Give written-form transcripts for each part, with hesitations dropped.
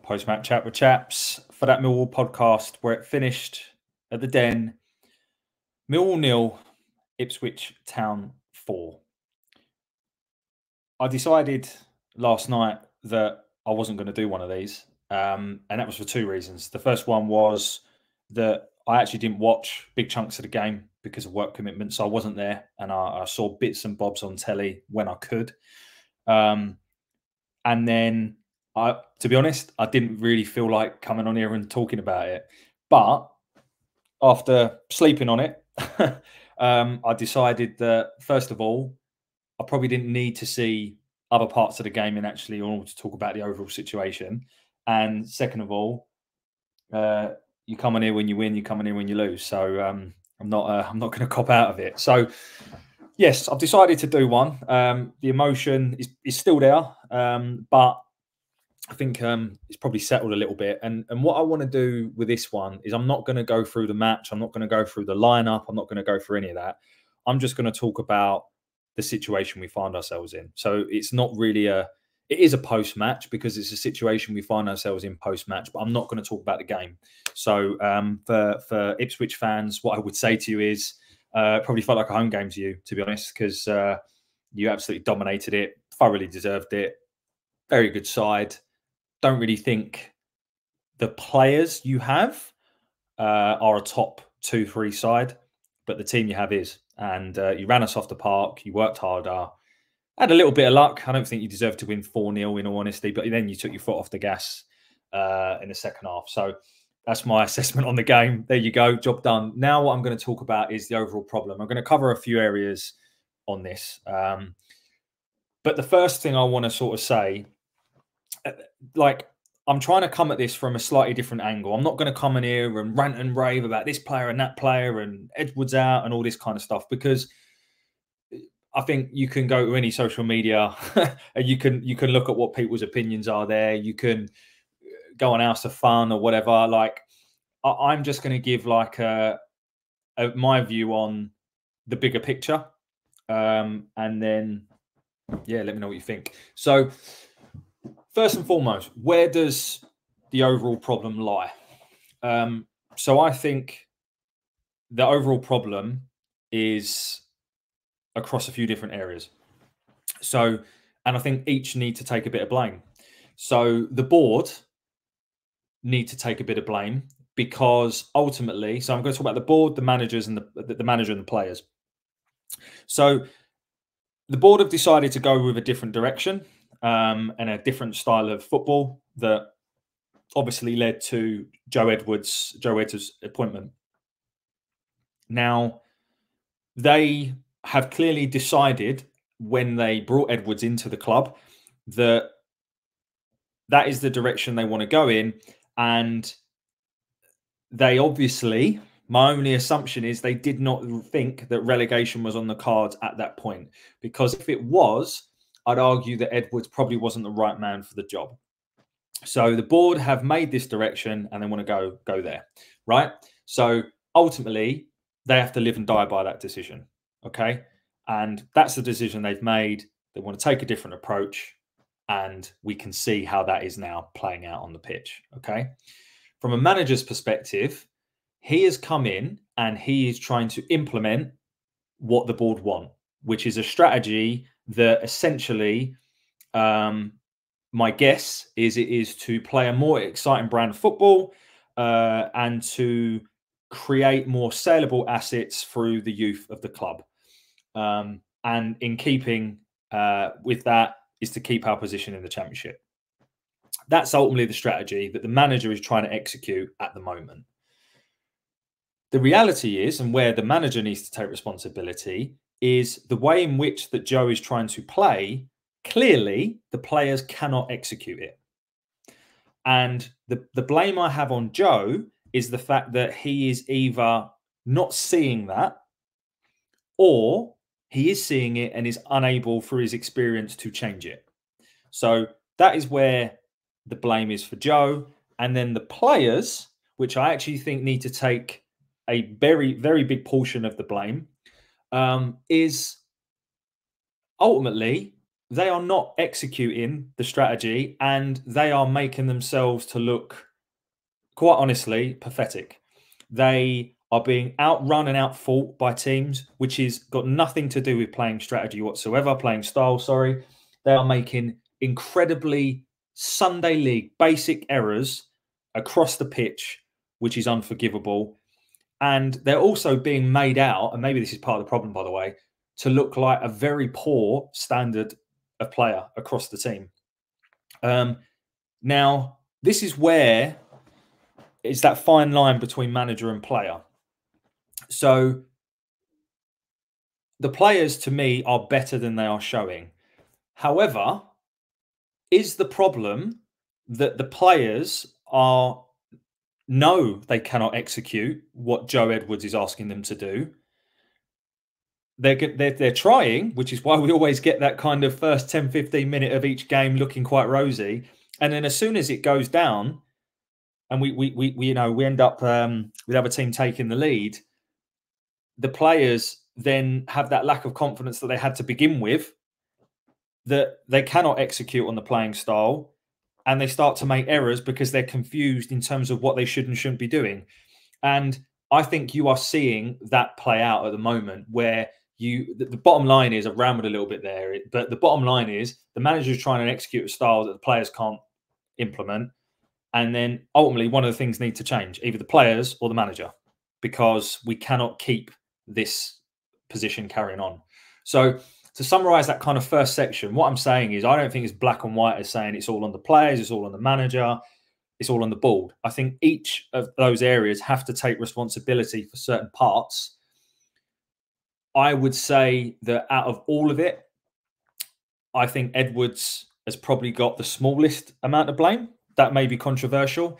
Post-match chat with Chapz for that Millwall podcast, where it finished at the Den. Millwall 0, Ipswich Town 4. I decided last night that I wasn't going to do one of these, and that was for two reasons. The first one was that I actually didn't watch big chunks of the game because of work commitments. So I wasn't there, and I saw bits and bobs on telly when I could. And then, to be honest, I didn't really feel like coming on here and talking about it. But after sleeping on it, I decided that, first of all, I probably didn't need to see other parts of the game in order to talk about the overall situation. And second of all, you come on here when you win, you come on here when you lose. So I'm not going to cop out of it. So yes, I've decided to do one. The emotion is still there, but I think it's probably settled a little bit. And what I want to do with this one is I'm not going to go through the match. I'm not going to go through the lineup. I'm not going to go through any of that. I'm just going to talk about the situation we find ourselves in. So it's not really it is a post-match because it's a situation we find ourselves in post-match, but I'm not going to talk about the game. So for Ipswich fans, what I would say to you is probably felt like a home game to you, to be honest, because you absolutely dominated it, thoroughly deserved it. Very good side. Don't really think the players you have are a top 2-3 side, but the team you have is. And you ran us off the park. You worked harder. Had a little bit of luck. I don't think you deserved to win 4-0 in all honesty, but then you took your foot off the gas in the second half. So that's my assessment on the game. There you go. Job done. Now what I'm going to talk about is the overall problem. I'm going to cover a few areas on this. But the first thing I want to sort of say, I'm trying to come at this from a slightly different angle. I'm not going to come in here and rant and rave about this player and that player and Edwards out and all this kind of stuff, because I think you can go to any social media and you can look at what people's opinions are there. You can go on House of Fun or whatever. Like, I'm just going to give like my view on the bigger picture, and then let me know what you think. So, first and foremost, where does the overall problem lie? So I think the overall problem is across a few different areas. So, and I think each need to take a bit of blame. So the board need to take a bit of blame because ultimately, so I'm going to talk about the board, the managers, and the manager and the players. So the board have decided to go with a different direction. And a different style of football that obviously led to Joe Edwards' appointment. Now, they have clearly decided when they brought Edwards into the club that is the direction they want to go in. And they obviously, my only assumption is they did not think that relegation was on the cards at that point, because if it was, I'd argue that Edwards probably wasn't the right man for the job. So the board have made this direction and they want to go there, right? So ultimately, they have to live and die by that decision, okay? And that's the decision they've made. They want to take a different approach, and we can see how that is now playing out on the pitch, okay? From a manager's perspective, he has come in and he is trying to implement what the board want, which is a strategy that essentially, my guess is it is to play a more exciting brand of football and to create more saleable assets through the youth of the club. And in keeping with that is to keep our position in the Championship. That's ultimately the strategy that the manager is trying to execute at the moment. The reality is, and where the manager needs to take responsibility, is the way in which that Joe is trying to play. Clearly, the players cannot execute it. And the blame I have on Joe is the fact that he is either not seeing that, or he is seeing it and is unable through his experience to change it. So that is where the blame is for Joe. And then the players, which I actually think need to take a very, very big portion of the blame, is ultimately they are not executing the strategy, and they are making themselves to look, quite honestly, pathetic. They are being outrun and outfought by teams, which has got nothing to do with playing strategy whatsoever, playing style, sorry. They are making incredibly Sunday League basic errors across the pitch, which is unforgivable. And they're also being made out, and maybe this is part of the problem, by the way, to look like a very poor standard of player across the team. Now, this is where it's that fine line between manager and player. So the players, to me, are better than they are showing. However, is the problem that the players know they cannot execute what Joe Edwards is asking them to do? They're trying, which is why we always get that kind of first 10, 15 minute of each game looking quite rosy. And then as soon as it goes down and we end up with other team taking the lead, the players then have that lack of confidence that they had to begin with, that they cannot execute on the playing style, and they start to make errors because they're confused in terms of what they should and shouldn't be doing. And I think you are seeing that play out at the moment, where the bottom line is, I've rambled a little bit there, but the bottom line is the manager is trying to execute a style that the players can't implement. And then ultimately one of the things need to change, either the players or the manager, because we cannot keep this position carrying on. So to summarize that kind of first section, what I'm saying is I don't think it's black and white as saying it's all on the players, it's all on the manager, it's all on the board. I think each of those areas have to take responsibility for certain parts. I would say that out of all of it, I think Edwards has probably got the smallest amount of blame. That may be controversial,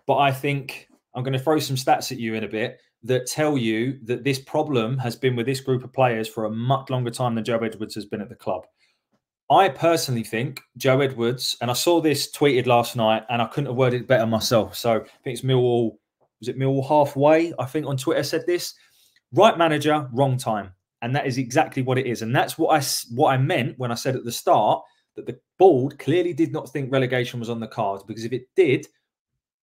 but I think I'm going to throw some stats at you in a bit that tell you that this problem has been with this group of players for a much longer time than Joe Edwards has been at the club. I personally think Joe Edwards, and I saw this tweeted last night, and I couldn't have worded it better myself. So I think it's Millwall, was it Millwall Halfway? I think on Twitter said this: right manager, wrong time. And that is exactly what it is. And that's what I meant when I said at the start that the board clearly did not think relegation was on the cards, because if it did,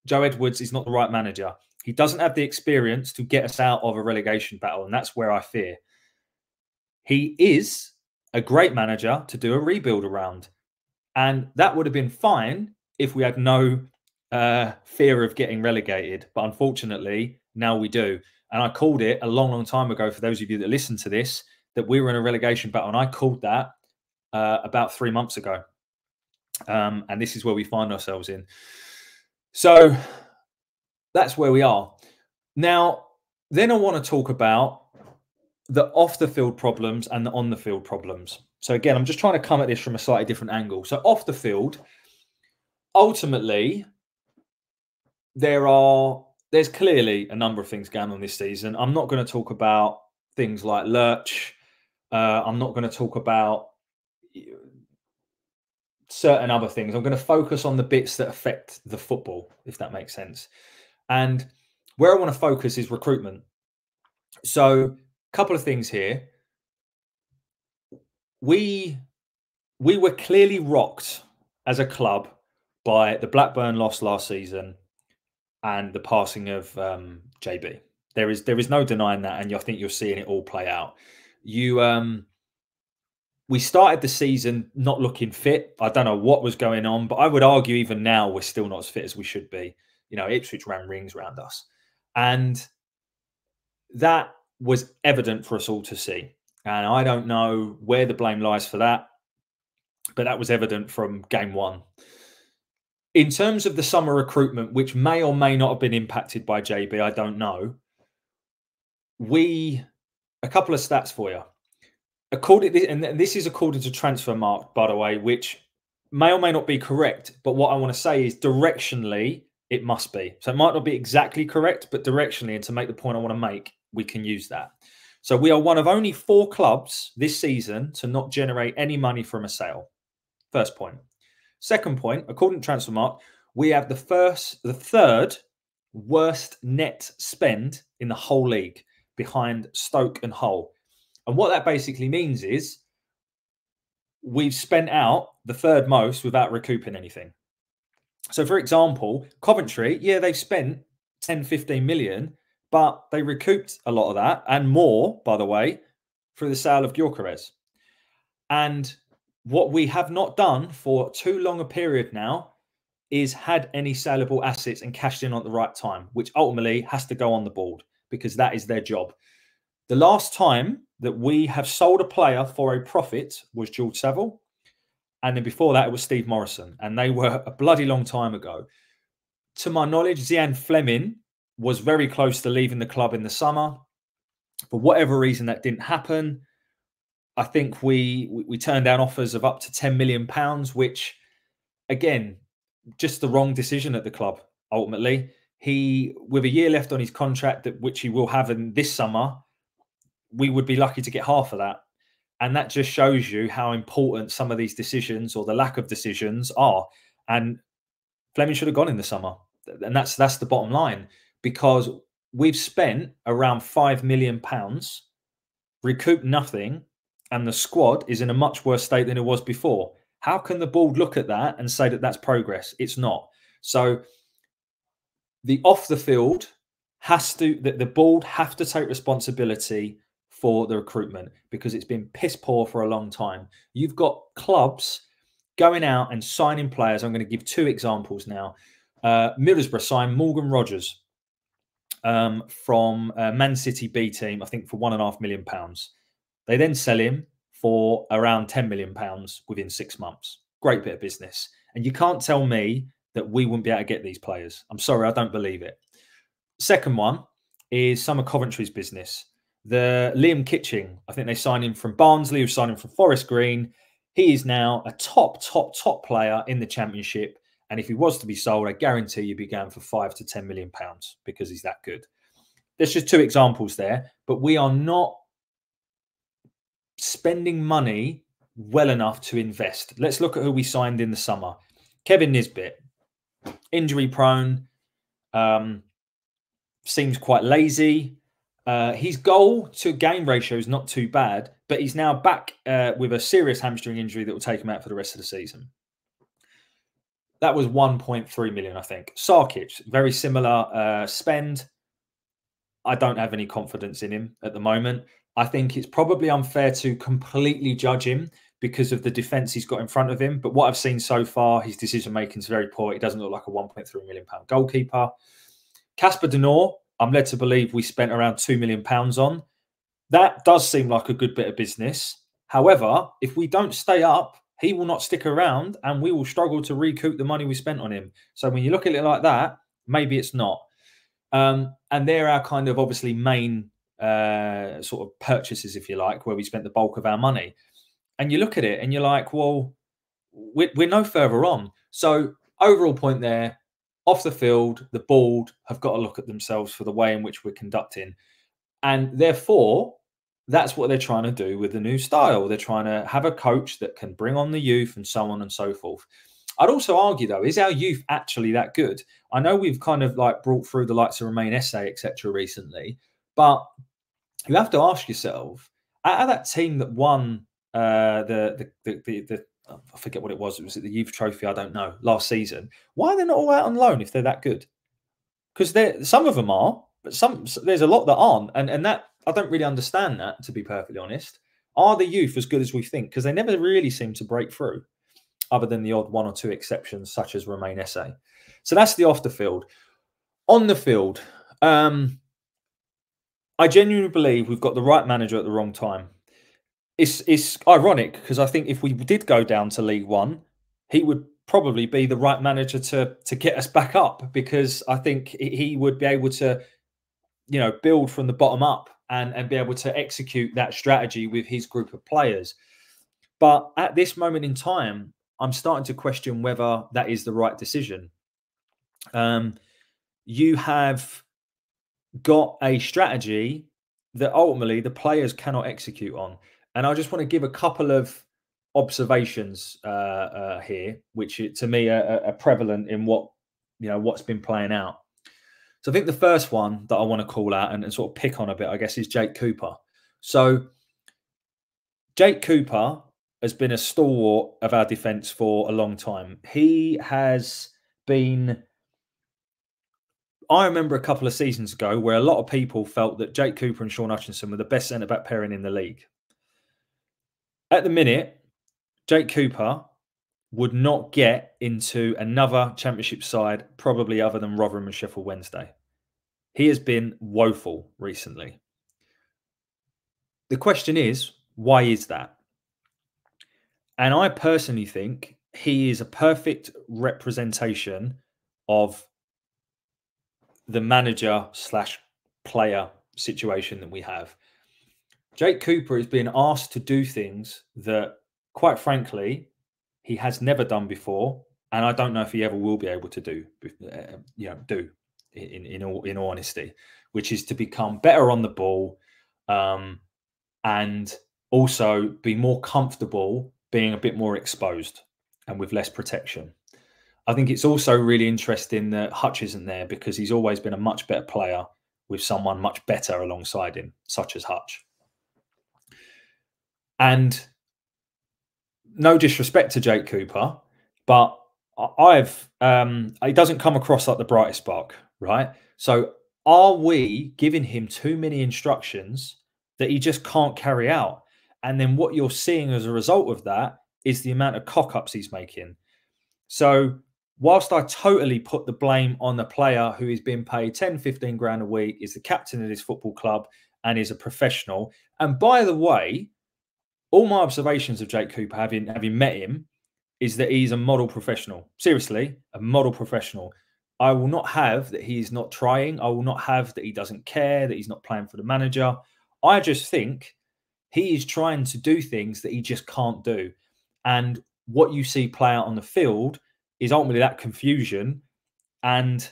Joe Edwards is not the right manager. He doesn't have the experience to get us out of a relegation battle, and that's where I fear. He is a great manager to do a rebuild around, and that would have been fine if we had no fear of getting relegated. But unfortunately, now we do. And I called it a long, long time ago, for those of you that listen to this, that we were in a relegation battle. And I called that about 3 months ago. And this is where we find ourselves in. So that's where we are. Now, then I want to talk about the off-the-field problems and the on-the-field problems. So again, I'm just trying to come at this from a slightly different angle. So off the field, ultimately, there's clearly a number of things going on this season. I'm not going to talk about things like Lurch. I'm not going to talk about certain other things. I'm going to focus on the bits that affect the football, if that makes sense. And where I want to focus is recruitment. So a couple of things here. We were clearly rocked as a club by the Blackburn loss last season and the passing of JB. There is no denying that, and I think you're seeing it all play out. We started the season not looking fit. I don't know what was going on, but I would argue even now we're still not as fit as we should be. You know, Ipswich ran rings around us, and that was evident for us all to see. And I don't know where the blame lies for that, but that was evident from game one. In terms of the summer recruitment, which may or may not have been impacted by JB, I don't know. A couple of stats for you. And this is according to Transfermarkt, by the way, which may or may not be correct. But what I want to say is directionally, it must be. So it might not be exactly correct, but directionally, and to make the point I want to make, we can use that. So we are one of only 4 clubs this season to not generate any money from a sale. First point. Second point, according to Transfermarkt, we have the third worst net spend in the whole league, behind Stoke and Hull. And what that basically means is we've spent out the third most without recouping anything. So, for example, Coventry, yeah, they've spent 10, 15 million, but they recouped a lot of that and more, by the way, through the sale of Gyökeres. And what we have not done for too long a period now is had any saleable assets and cashed in at the right time, which ultimately has to go on the board because that is their job. The last time that we have sold a player for a profit was George Saville. And then before that, it was Steve Morrison. And they were a bloody long time ago. To my knowledge, Zian Fleming was very close to leaving the club in the summer. For whatever reason, that didn't happen. I think we turned down offers of up to £10 million, which, again, just the wrong decision at the club, ultimately. He, with a year left on his contract, which he will have in this summer, we would be lucky to get half of that. And that just shows you how important some of these decisions or the lack of decisions are. And Fleming should have gone in the summer. And that's the bottom line, because we've spent around £5 million, recouped nothing, and the squad is in a much worse state than it was before. How can the board look at that and say that that's progress? It's not. So the off the field the board have to take responsibility for the recruitment, because it's been piss poor for a long time. You've got clubs going out and signing players. I'm going to give two examples now. Middlesbrough signed Morgan Rogers from Man City B team, I think for £1.5 million. They then sell him for around £10 million within 6 months. Great bit of business. And you can't tell me that we wouldn't be able to get these players. I'm sorry, I don't believe it. Second one is some of Coventry's business. The Liam Kitching, I think they signed him from Barnsley, who signed him from Forest Green. He is now a top player in the Championship. And if he was to be sold, I guarantee you'd be going for £5 to £10 million because he's that good. There's just two examples there, but we are not spending money well enough to invest. Let's look at who we signed in the summer. Kevin Nisbet, injury prone, seems quite lazy. His goal to game ratio is not too bad, but he's now back with a serious hamstring injury that will take him out for the rest of the season. That was 1.3 million, I think. Sarkic, very similar spend. I don't have any confidence in him at the moment. I think it's probably unfair to completely judge him because of the defence he's got in front of him. But what I've seen so far, his decision-making is very poor. He doesn't look like a £1.3 million goalkeeper. Casper Denor, I'm led to believe we spent around £2 million on. That does seem like a good bit of business. However, if we don't stay up, he will not stick around and we will struggle to recoup the money we spent on him. So when you look at it like that, maybe it's not. And they're our kind of obviously main sort of purchases, if you like, where we spent the bulk of our money. And you look at it and you're like, well, we're no further on. So overall point there, off the field, the board have got to look at themselves for the way in which we're conducting. And therefore, that's what they're trying to do with the new style. They're trying to have a coach that can bring on the youth and so on and so forth. I'd also argue, though, is our youth actually that good? I know we've kind of like brought through the likes of Romain Esse, etc. recently, but you have to ask yourself, out of that team that won I forget what it was the youth trophy, I don't know, last season, why are they not all out on loan if they're that good? Because some of them are, but there's a lot that aren't, and that I don't really understand that, to be perfectly honest. Are the youth as good as we think? Because they never really seem to break through, other than the odd one or two exceptions, such as Romain Esse. So that's the off the field. On the field, I genuinely believe we've got the right manager at the wrong time. It's ironic because I think if we did go down to League One, he would probably be the right manager to get us back up, because I think he would be able to, build from the bottom up and be able to execute that strategy with his group of players. But at this moment in time, I'm starting to question whether that is the right decision. You have got a strategy that ultimately the players cannot execute on. And I just want to give a couple of observations here, which to me are prevalent in what's been playing out. So I think the first one that I want to call out and sort of pick on a bit, I guess, is Jake Cooper. So Jake Cooper has been a stalwart of our defence for a long time. He has been... I remember a couple of seasons ago where a lot of people felt that Jake Cooper and Sean Hutchinson were the best centre-back pairing in the league. At the minute, Jake Cooper would not get into another Championship side, probably other than Rotherham and Sheffield Wednesday. He has been woeful recently. The question is, why is that? And I personally think he is a perfect representation of the manager/player situation that we have. Jake Cooper is being asked to do things that, quite frankly, he has never done before, and I don't know if he ever will be able to do. In all honesty, which is to become better on the ball, and also be more comfortable being a bit more exposed and with less protection. I think it's also really interesting that Hutch isn't there, because he's always been a much better player with someone much better alongside him, such as Hutch. And no disrespect to Jake Cooper, but he doesn't come across like the brightest spark, right? So are we giving him too many instructions that he just can't carry out? And then what you're seeing as a result of that is the amount of cock-ups he's making. So whilst I totally put the blame on the player who is being paid 10, 15 grand a week, is the captain of this football club and is a professional. And by the way, all my observations of Jake Cooper, having met him, is that he's a model professional. Seriously, a model professional. I will not have that he is not trying. I will not have that he doesn't care, that he's not playing for the manager. I just think he is trying to do things that he just can't do. And what you see play out on the field is ultimately that confusion. And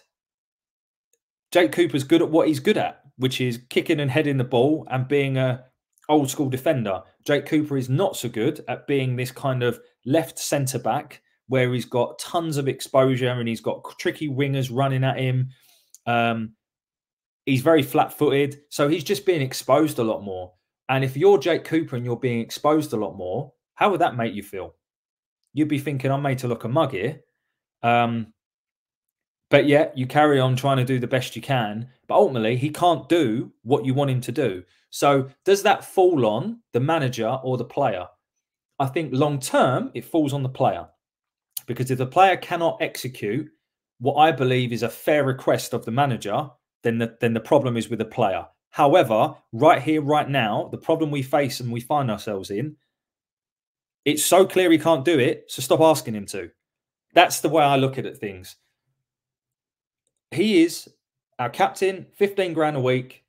Jake Cooper's good at what he's good at, which is kicking and heading the ball and being a old school defender. Jake Cooper is not so good at being this kind of left centre back where he's got tons of exposure and he's got tricky wingers running at him. He's very flat-footed, so he's just being exposed a lot more. And if you're Jake Cooper and you're being exposed a lot more, how would that make you feel? You'd be thinking, I'm made to look a mug here. But yet you carry on trying to do the best you can. But ultimately, he can't do what you want him to do. So does that fall on the manager or the player? I think long-term, it falls on the player. Because if the player cannot execute what I believe is a fair request of the manager, then the problem is with the player. However, right here, right now, the problem we face and we find ourselves in, it's so clear he can't do it, so stop asking him to. That's the way I look at things. He is our captain, 15 grand a week,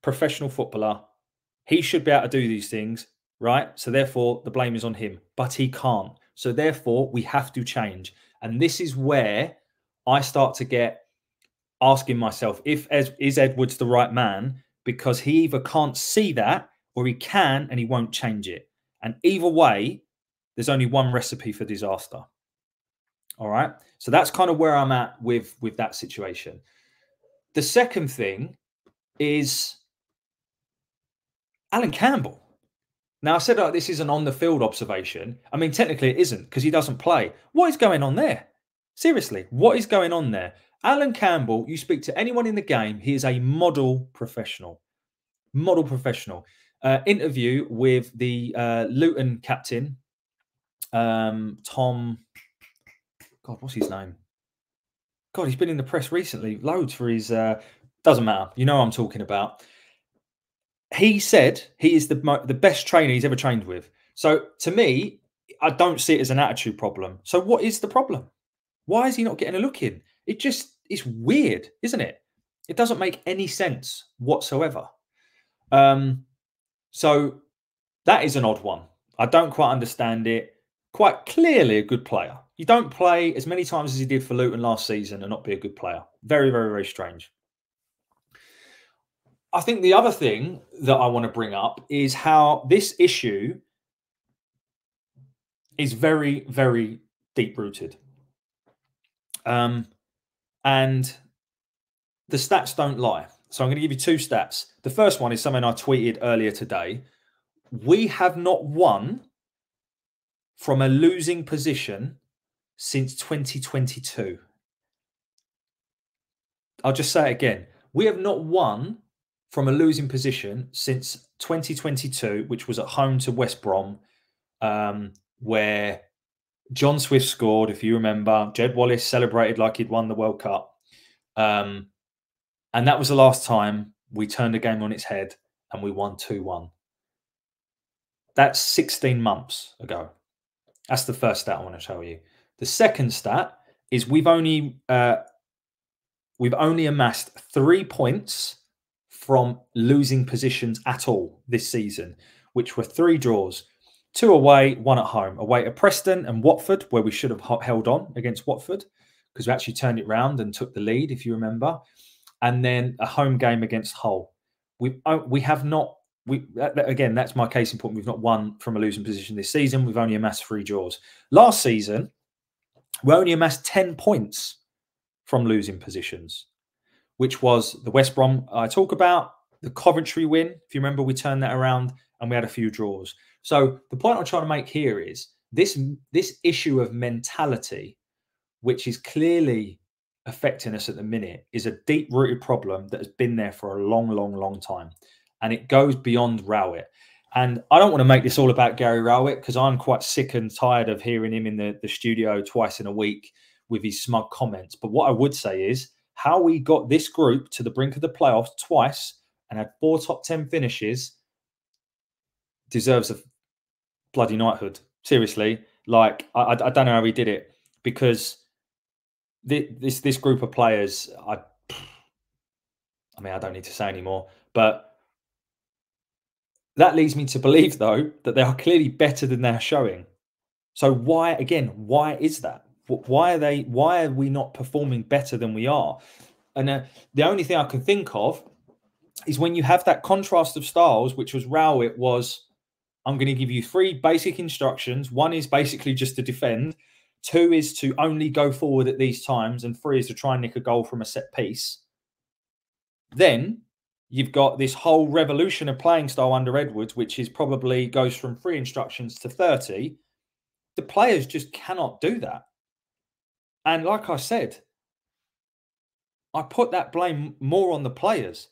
professional footballer. He should be able to do these things, right? So therefore, the blame is on him, but he can't. So therefore, we have to change. And this is where I start to get asking myself, is Edwards the right man? Because he either can't see that or he can and he won't change it. And either way, there's only one recipe for disaster. All right. So that's kind of where I'm at with that situation. The second thing is Alan Campbell. Now, I said this is an on-the-field observation. I mean, technically it isn't because he doesn't play. What is going on there? Seriously, what is going on there? Alan Campbell, you speak to anyone in the game, he is a model professional. Model professional. Interview with the Luton captain, Tom... God, what's his name? God, he's been in the press recently. Loads for his... doesn't matter. You know what I'm talking about. He said he is the best trainer he's ever trained with. So to me, I don't see it as an attitude problem. So what is the problem? Why is he not getting a look in? It's weird, isn't it? It doesn't make any sense whatsoever. So that is an odd one. I don't quite understand it. Quite clearly a good player. You don't play as many times as he did for Luton last season and not be a good player. Very, very, very strange. I think the other thing that I want to bring up is how this issue is very, very deep-rooted. And the stats don't lie. So I'm going to give you two stats. The first one is something I tweeted earlier today. We have not won from a losing position since 2022. I'll just say it again. We have not won from a losing position since 2022, which was at home to West Brom, where John Swift scored, if you remember. Jed Wallace celebrated like he'd won the World Cup. And that was the last time we turned the game on its head and we won 2-1. That's 16 months ago. That's the first stat I want to show you. The second stat is we've only amassed 3 points from losing positions at all this season, which were 3 draws, 2 away, 1 at home. Away to Preston and Watford, where we should have held on against Watford because we actually turned it round and took the lead, if you remember. And then a home game against Hull. Again, that's my case in point. We've not won from a losing position this season. We've only amassed 3 draws. Last season, we only amassed 10 points from losing positions, which was the West Brom I talk about, the Coventry win. If you remember, we turned that around and we had a few draws. So the point I'm trying to make here is this issue of mentality, which is clearly affecting us at the minute, is a deep-rooted problem that has been there for a long, long, long time. And it goes beyond Rowett. And I don't want to make this all about Gary Rowett because I'm quite sick and tired of hearing him in the studio twice in a week with his smug comments. But what I would say is how we got this group to the brink of the playoffs twice and had 4 top 10 finishes deserves a bloody knighthood. Seriously. Like, I don't know how he did it, because this group of players, I don't need to say anymore, but that leads me to believe, though, that they are clearly better than they're showing. So why is that? Why are we not performing better than we are? And the only thing I can think of is when you have that contrast of styles, which was Rowett was, I'm going to give you 3 basic instructions. 1 is basically just to defend. 2 is to only go forward at these times. And 3 is to try and nick a goal from a set piece. Then you've got this whole revolution of playing style under Edwards, which is probably goes from 3 instructions to 30. The players just cannot do that. And like I said, I put that blame more on the players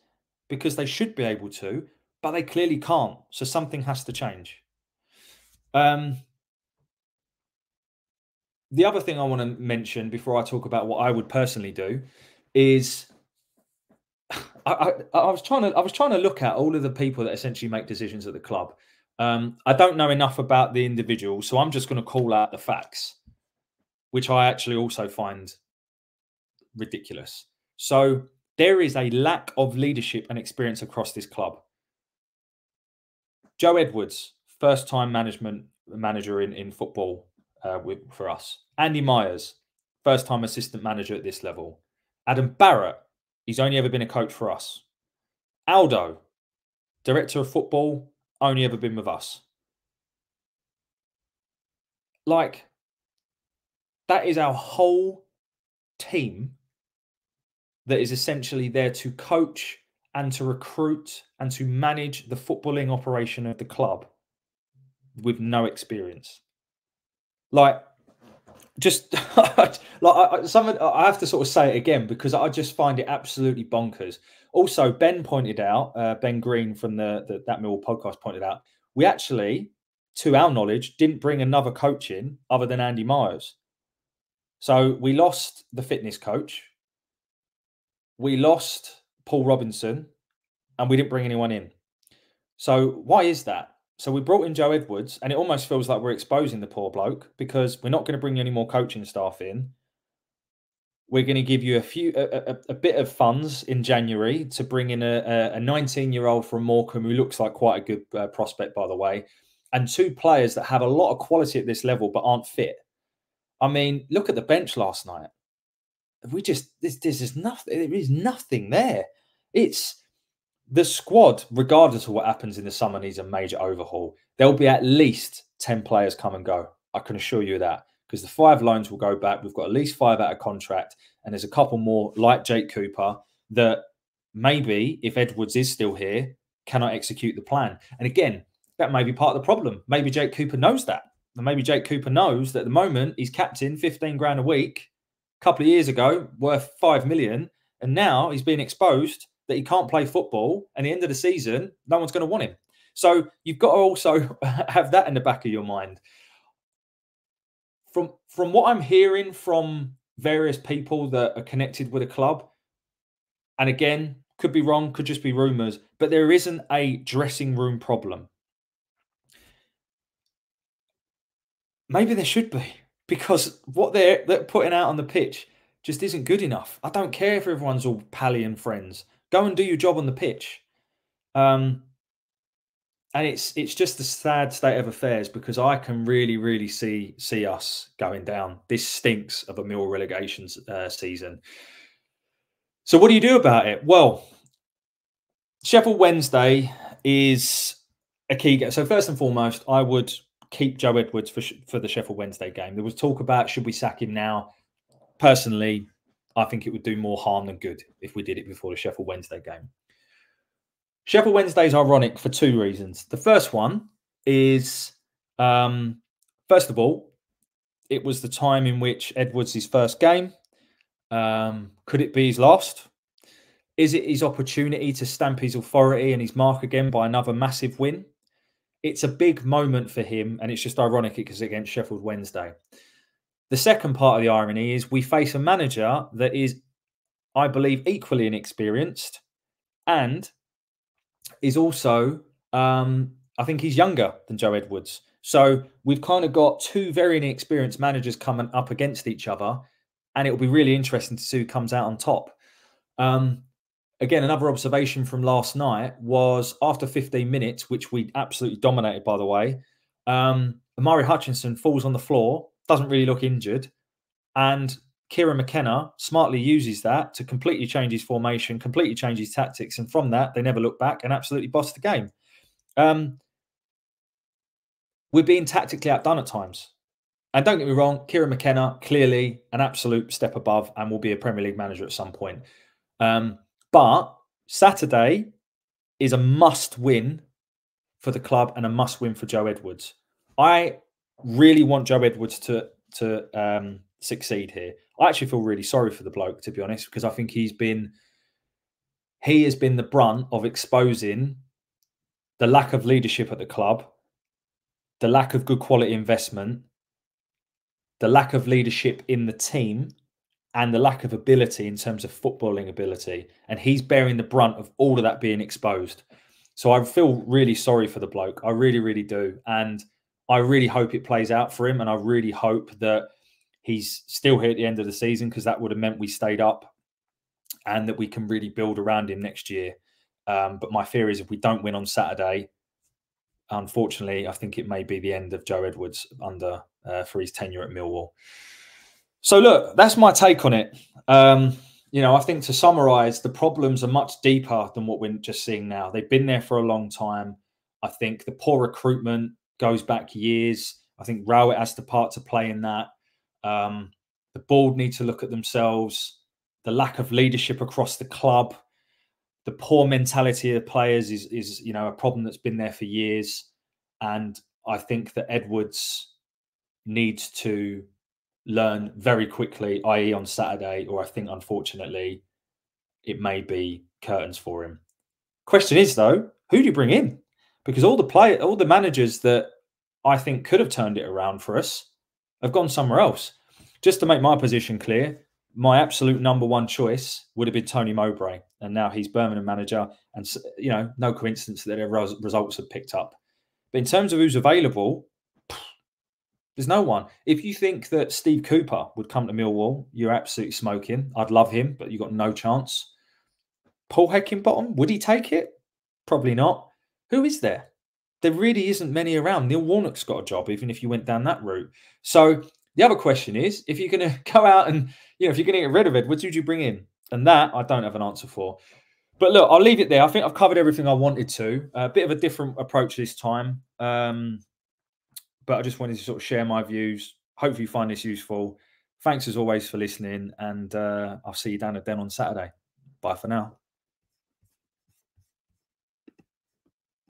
because they should be able to, but they clearly can't. So something has to change. The other thing I want to mention before I talk about what I would personally do is I was trying to look at all of the people that essentially make decisions at the club. I don't know enough about the individual, so I'm just going to call out the facts, which I actually also find ridiculous. So there is a lack of leadership and experience across this club. Joe Edwards, first-time manager in football for us. Andy Myers, first-time assistant manager at this level. Adam Barrett, he's only ever been a coach for us. Aldo, director of football, only ever been with us. Like, that is our whole team that is essentially there to coach and to recruit and to manage the footballing operation of the club with no experience. Like, just I have to sort of say it again because I just find it absolutely bonkers. Also, Ben pointed out, Ben Green from that Millwall podcast pointed out, we actually, to our knowledge, didn't bring another coach in other than Andy Myers. So we lost the fitness coach, we lost Paul Robinson, and we didn't bring anyone in. So why is that? So we brought in Joe Edwards, and it almost feels like we're exposing the poor bloke because we're not going to bring any more coaching staff in. We're going to give you a bit of funds in January to bring in a 19-year-old from Morecambe who looks like quite a good prospect, by the way, and 2 players that have a lot of quality at this level but aren't fit. I mean, look at the bench last night. This is nothing. There is nothing there. It's the squad, regardless of what happens in the summer, needs a major overhaul. There'll be at least 10 players come and go. I can assure you that, because the 5 loans will go back. We've got at least 5 out of contract, and there's a couple more, like Jake Cooper, that maybe, if Edwards is still here, cannot execute the plan. And again, that may be part of the problem. Maybe Jake Cooper knows that. And maybe Jake Cooper knows that at the moment he's captain, 15 grand a week, a couple of years ago, worth 5 million. And now he's being exposed that he can't play football. And at the end of the season, no one's going to want him. So you've got to also have that in the back of your mind. From what I'm hearing from various people that are connected with a club, and again, could be wrong, could just be rumours, but there isn't a dressing room problem. Maybe there should be, because what they're putting out on the pitch just isn't good enough. I don't care if everyone's all pally and friends. Go and do your job on the pitch. And it's just a sad state of affairs, because I can really see us going down. This stinks of a Millwall relegation season. So what do you do about it? Well, Sheffield Wednesday is a key game. So first and foremost, I would keep Joe Edwards for the Sheffield Wednesday game. There was talk about, should we sack him now? Personally, I think it would do more harm than good if we did it before the Sheffield Wednesday game. Sheffield Wednesday is ironic for two reasons. The first one is, first of all, it was the time in which Edwards' first game. Could it be his last? Is it his opportunity to stamp his authority and his mark again by another massive win? It's a big moment for him, and it's just ironic because it's against Sheffield Wednesday. The second part of the irony is we face a manager that is, I believe, equally inexperienced, and is also, I think he's younger than Joe Edwards. So we've kind of got two very inexperienced managers coming up against each other, and it will be really interesting to see who comes out on top. Again, another observation from last night was after 15 minutes, which we absolutely dominated, by the way, Amari Hutchinson falls on the floor, doesn't really look injured, and Kieran McKenna smartly uses that to completely change his formation, completely change his tactics, and from that, they never look back and absolutely bossed the game. We're being tactically outdone at times. And don't get me wrong, Kieran McKenna, clearly an absolute step above and will be a Premier League manager at some point. But Saturday is a must-win for the club and a must-win for Joe Edwards. I really want Joe Edwards to succeed here. I actually feel really sorry for the bloke, to be honest, because I think he has been the brunt of exposing the lack of leadership at the club, the lack of good quality investment, the lack of leadership in the team, and the lack of ability in terms of footballing ability. And he's bearing the brunt of all of that being exposed. So I feel really sorry for the bloke. I really do. And I really hope it plays out for him. And I really hope that he's still here at the end of the season, because that would have meant we stayed up and that we can really build around him next year. But my fear is if we don't win on Saturday, unfortunately, I think it may be the end of Joe Edwards for his tenure at Millwall. So look, that's my take on it. I think to summarise, the problems are much deeper than what we're just seeing now. They've been there for a long time. I think the poor recruitment goes back years. I think Rowett has the part to play in that. The board need to look at themselves. The lack of leadership across the club, the poor mentality of the players is a problem that's been there for years. And I think that Edwards needs to learn very quickly, i.e. on Saturday, or I think, unfortunately, it may be curtains for him. Question is, though, who do you bring in? Because all the managers that I think could have turned it around for us have gone somewhere else. Just to make my position clear, my absolute number one choice would have been Tony Mowbray, and now he's Birmingham manager, and no coincidence that their results have picked up. But in terms of who's available, there's no one. If you think that Steve Cooper would come to Millwall, you're absolutely smoking. I'd love him, but you've got no chance. Paul Heckingbottom, would he take it? Probably not. Who is there? There really isn't many around. Neil Warnock's got a job, even if you went down that route. So the other question is, if you're going to go out and, if you're going to get rid of Edwards, who would you bring in? And that I don't have an answer for. But look, I'll leave it there. I think I've covered everything I wanted to. A bit of a different approach this time. But I just wanted to sort of share my views. Hopefully you find this useful. Thanks as always for listening. And I'll see you down at Den on Saturday. Bye for now.